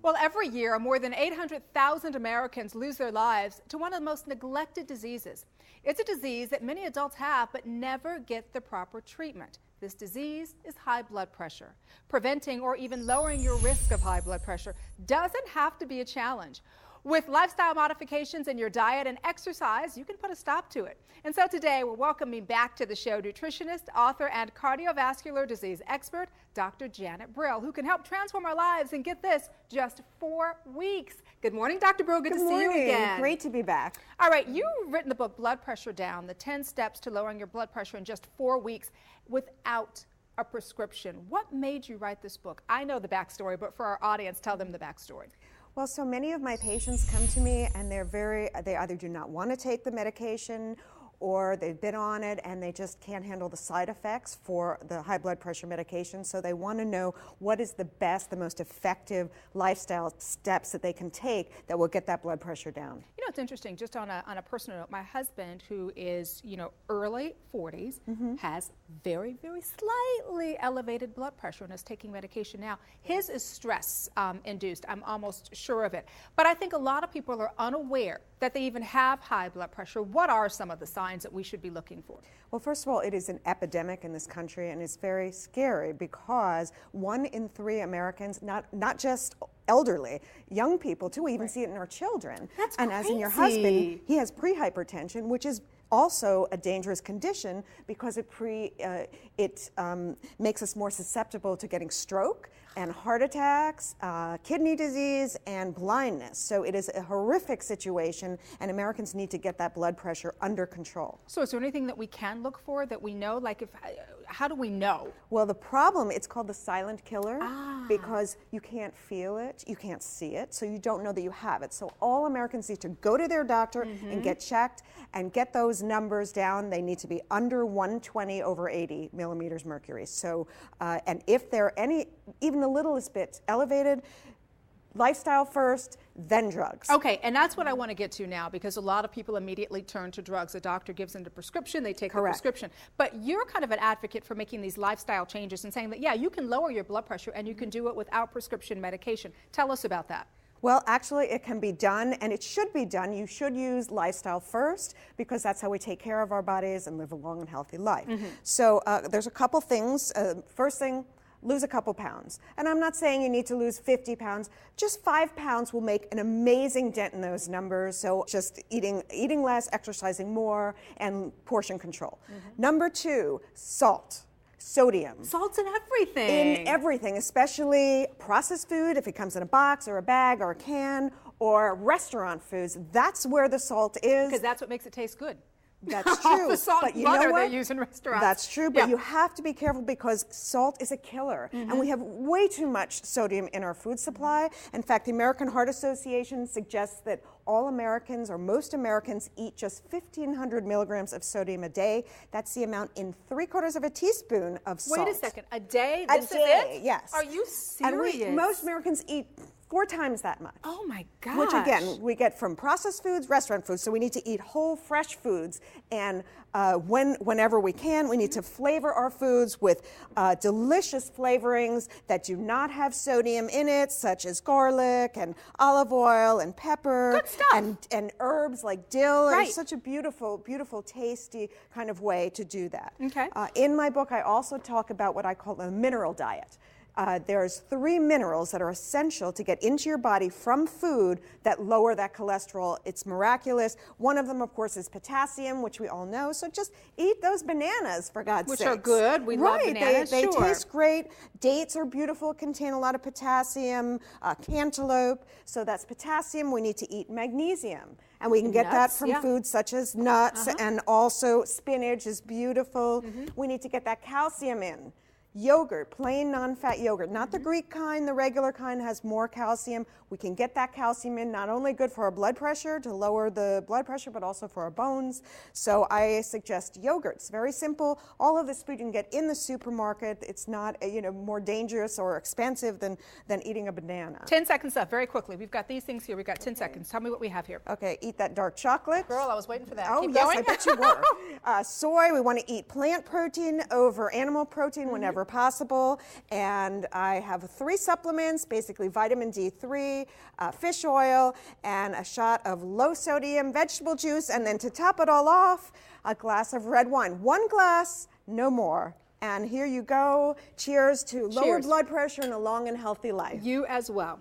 Well, every year, more than 800,000 Americans lose their lives to one of the most neglected diseases. It's a disease that many adults have but never get the proper treatment. This disease is high blood pressure. Preventing or even lowering your risk of high blood pressure doesn't have to be a challenge. With lifestyle modifications in your diet and exercise, you can put a stop to it. And so today, we're welcoming back to the show nutritionist, author, and cardiovascular disease expert, Dr. Janet Brrll, who can help transform our lives and get this, just 4 weeks. Good morning, Dr. Brrll. Good to see you again. Great to be back. All right, you've written the book, Blood Pressure Down, the 10 steps to lowering your blood pressure in just 4 weeks without a prescription. What made you write this book? I know the backstory, but for our audience, tell them the backstory. Well, so many of my patients come to me and they either do not want to take the medication or they've been on it and they just can't handle the side effects for the high blood pressure medication. So they want to know what is the best, the most effective lifestyle steps that they can take that will get that blood pressure down. You know, it's interesting, just on a personal note, my husband, who is, early 40s, has very, very slightly elevated blood pressure and is taking medication now. His is stress induced, I'm almost sure of it. But I think a lot of people are unaware that they even have high blood pressure. What are some of the signs that we should be looking for? Well, first of all, it is an epidemic in this country, and it's very scary because 1 in 3 Americans, not just elderly, young people too, we even see it in our children. That's and crazy. As in your husband, he has prehypertension, which is also a dangerous condition because it makes us more susceptible to getting stroke and heart attacks, kidney disease, and blindness. So it is a horrific situation, and Americans need to get that blood pressure under control. So is there anything that we can look for that we know? Like, how do we know? Well, the problem, it's called the silent killer because you can't feel it, you can't see it, so you don't know that you have it. So all Americans need to go to their doctor and get checked and get those numbers down. They need to be under 120 over 80 millimeters mercury. So, and if they're even the littlest bit elevated, lifestyle first, then drugs. Okay, and that's what I want to get to now, because a lot of people immediately turn to drugs. The doctor gives them the prescription, they take the prescription. But you're kind of an advocate for making these lifestyle changes and saying that, yeah, you can lower your blood pressure and you can do it without prescription medication. Tell us about that. Well, actually, it can be done, and it should be done. You should use lifestyle first because that's how we take care of our bodies and live a long and healthy life. So there's a couple things. First thing, lose a couple pounds. And I'm not saying you need to lose 50 pounds. Just 5 pounds will make an amazing dent in those numbers. So just eating less, exercising more, and portion control. Number 2, salt. Sodium. Salt's in everything. In everything, especially processed food, if it comes in a box or a bag or a can, or restaurant foods. That's where the salt is. Because that's what makes it taste good. That's true. The salt but and you know butter what? they use in restaurants. That's true, but you have to be careful because salt is a killer. And we have way too much sodium in our food supply. In fact, the American Heart Association suggests that all Americans, or most Americans, eat just 1,500 milligrams of sodium a day. That's the amount in 3/4 of a teaspoon of salt. Wait a second, a day? A This day, is it? yes. Are you serious? And most Americans eat 4 times that much. Oh my gosh. Which again, we get from processed foods, restaurant foods, so we need to eat whole, fresh foods, and whenever we can, we need to flavor our foods with delicious flavorings that do not have sodium in it, such as garlic and olive oil and pepper. Good stuff. And herbs like dill. Right. It's such a beautiful, beautiful, tasty kind of way to do that. Okay. In my book, I also talk about what I call a mineral diet. There's 3 minerals that are essential to get into your body from food that lower that cholesterol. It's miraculous. One of them, of course, is potassium, which we all know. So just eat those bananas, for God's sake. Which are good. We love bananas, They sure. taste great. Dates are beautiful, contain a lot of potassium. Cantaloupe. So that's potassium. We need to eat magnesium. And we can get that from foods such as nuts, and also spinach is beautiful. We need to get that calcium in. Yogurt, plain non-fat yogurt, not the Greek kind, the regular kind has more calcium. We can get that calcium in, not only good for our blood pressure, to lower the blood pressure, but also for our bones. So I suggest yogurt. It's very simple. All of this food you can get in the supermarket. It's not, more dangerous or expensive than eating a banana. 10 seconds left, very quickly. We've got these things here. We've got 10 seconds. Tell me what we have here. Okay, eat that dark chocolate. Girl, I was waiting for that. Oh, Keep yes, going. I bet you were. Soy, we want to eat plant protein over animal protein whenever whenever possible. And I have 3 supplements, basically vitamin D3, fish oil, and a shot of low sodium vegetable juice. And then to top it all off, a glass of red wine. 1 glass, no more. And here you go. Cheers to lower blood pressure and a long and healthy life. You as well.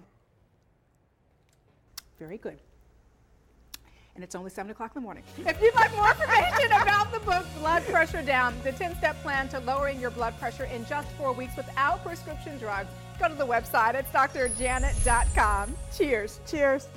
Very good. And it's only 7 o'clock in the morning. If you'd like more information about the book, Blood Pressure Down, the 10-step plan to lowering your blood pressure in just 4 weeks without prescription drugs, go to the website. It's drjanet.com. Cheers. Cheers.